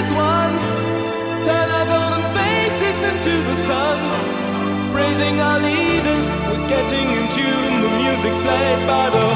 as one. Turn our golden faces into the sun. Praising our leaders, we're getting in tune. The music's played by the